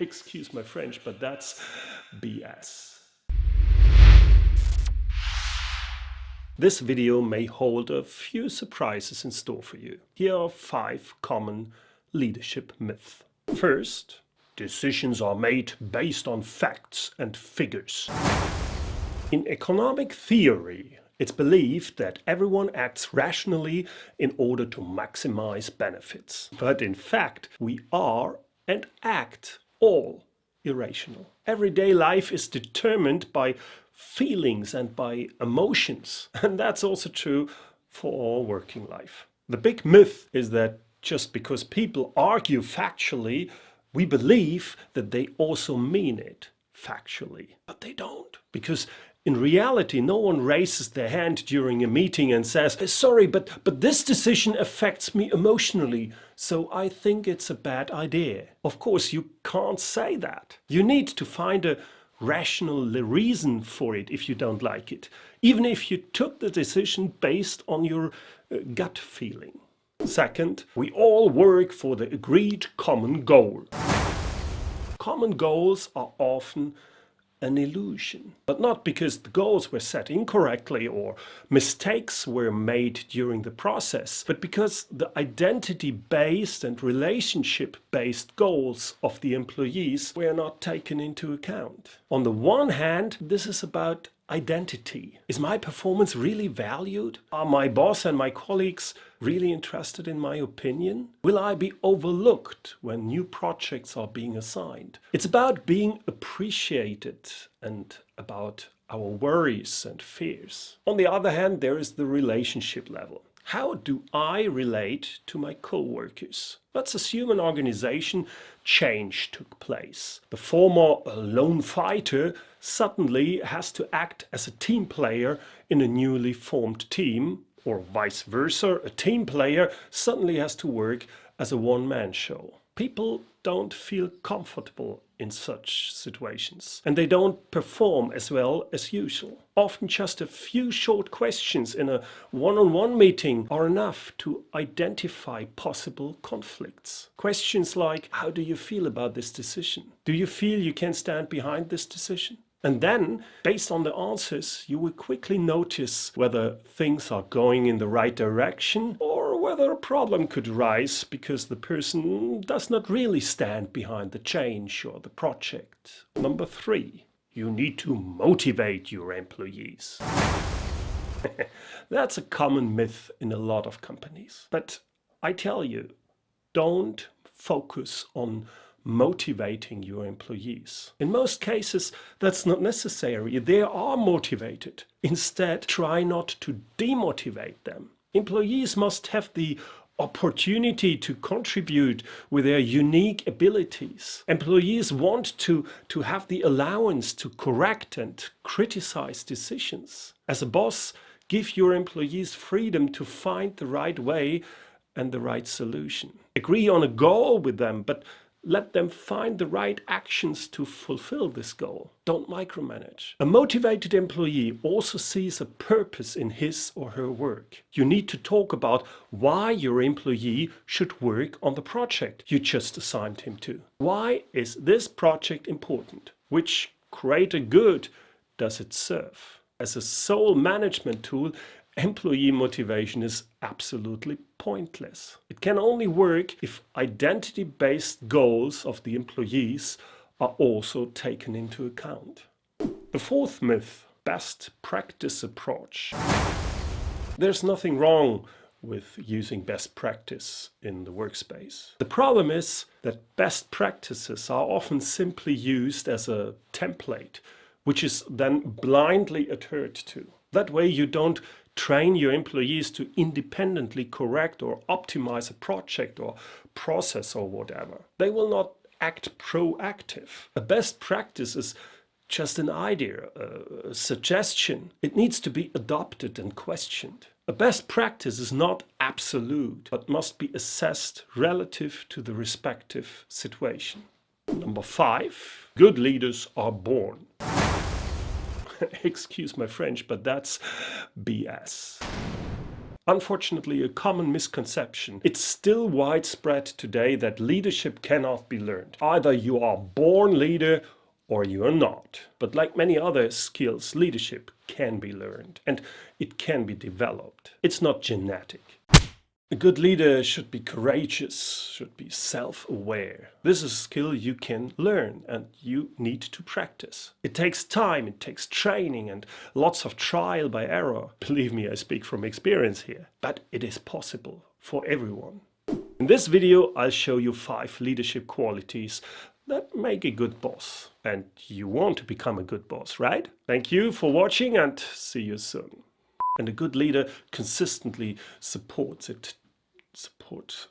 Excuse my French, but that's BS. This video may hold a few surprises in store for you. Here are 5 common leadership myths. First, decisions are made based on facts and figures. In economic theory, it's believed that everyone acts rationally in order to maximize benefits. But in fact, we are and act all irrational. Everyday life is determined by feelings and by emotions. And that's also true for all working life. The big myth is that just because people argue factually, we believe that they also mean it factually. But they don't. Because in reality, no one raises their hand during a meeting and says, sorry, but this decision affects me emotionally, so I think it's a bad idea. Of course, you can't say that. You need to find a rational reason for it if you don't like it, even if you took the decision based on your gut feeling. Second, we all work for the agreed common goal. Common goals are often an illusion, but not because the goals were set incorrectly or mistakes were made during the process, but because the identity-based and relationship-based goals of the employees were not taken into account. On the one hand, this is about identity. Is my performance really valued? Are my boss and my colleagues really interested in my opinion? Will I be overlooked when new projects are being assigned? It's about being appreciated and about our worries and fears. On the other hand, there is the relationship level. How do I relate to my co-workers? Let's assume an organization change took place. The former lone fighter suddenly has to act as a team player in a newly formed team, or vice versa, a team player suddenly has to work as a one-man show. People don't feel comfortable in such situations, and they don't perform as well as usual. Often just a few short questions in a one-on-one meeting are enough to identify possible conflicts. Questions like, how do you feel about this decision? Do you feel you can stand behind this decision? And then, based on the answers, you will quickly notice whether things are going in the right direction or whether a problem could arise because the person does not really stand behind the change or the project. Number 3, you need to motivate your employees. That's a common myth in a lot of companies. But I tell you, don't focus on motivating your employees. In most cases, that's not necessary. They are motivated. Instead, try not to demotivate them. Employees must have the opportunity to contribute with their unique abilities. Employees want to have the allowance to correct and criticize decisions. As a boss, give your employees freedom to find the right way and the right solution. Agree on a goal with them, but let them find the right actions to fulfill this goal. Don't micromanage. A motivated employee also sees a purpose in his or her work. You need to talk about why your employee should work on the project you just assigned him to. Why is this project important? Which greater good does it serve? As a sole management tool, employee motivation is absolutely pointless. It can only work if identity-based goals of the employees are also taken into account. The 4th myth, best practice approach. There's nothing wrong with using best practice in the workspace. The problem is that best practices are often simply used as a template, which is then blindly adhered to. That way you don't train your employees to independently correct or optimize a project or process or whatever. They will not act proactive. A best practice is just an idea, a suggestion. It needs to be adopted and questioned. A best practice is not absolute, but must be assessed relative to the respective situation. Number 5, good leaders are born. Excuse my French, but that's BS. Unfortunately, a common misconception. It's still widespread today that leadership cannot be learned. Either you are born leader or you are not. But like many other skills, leadership can be learned and it can be developed. It's not genetic. A good leader should be courageous, should be self-aware. This is a skill you can learn and you need to practice. It takes time, it takes training and lots of trial by error. Believe me, I speak from experience here. But it is possible for everyone. In this video, I'll show you 5 leadership qualities that make a good boss. And you want to become a good boss, right? Thank you for watching and see you soon. And a good leader consistently supports it. Support.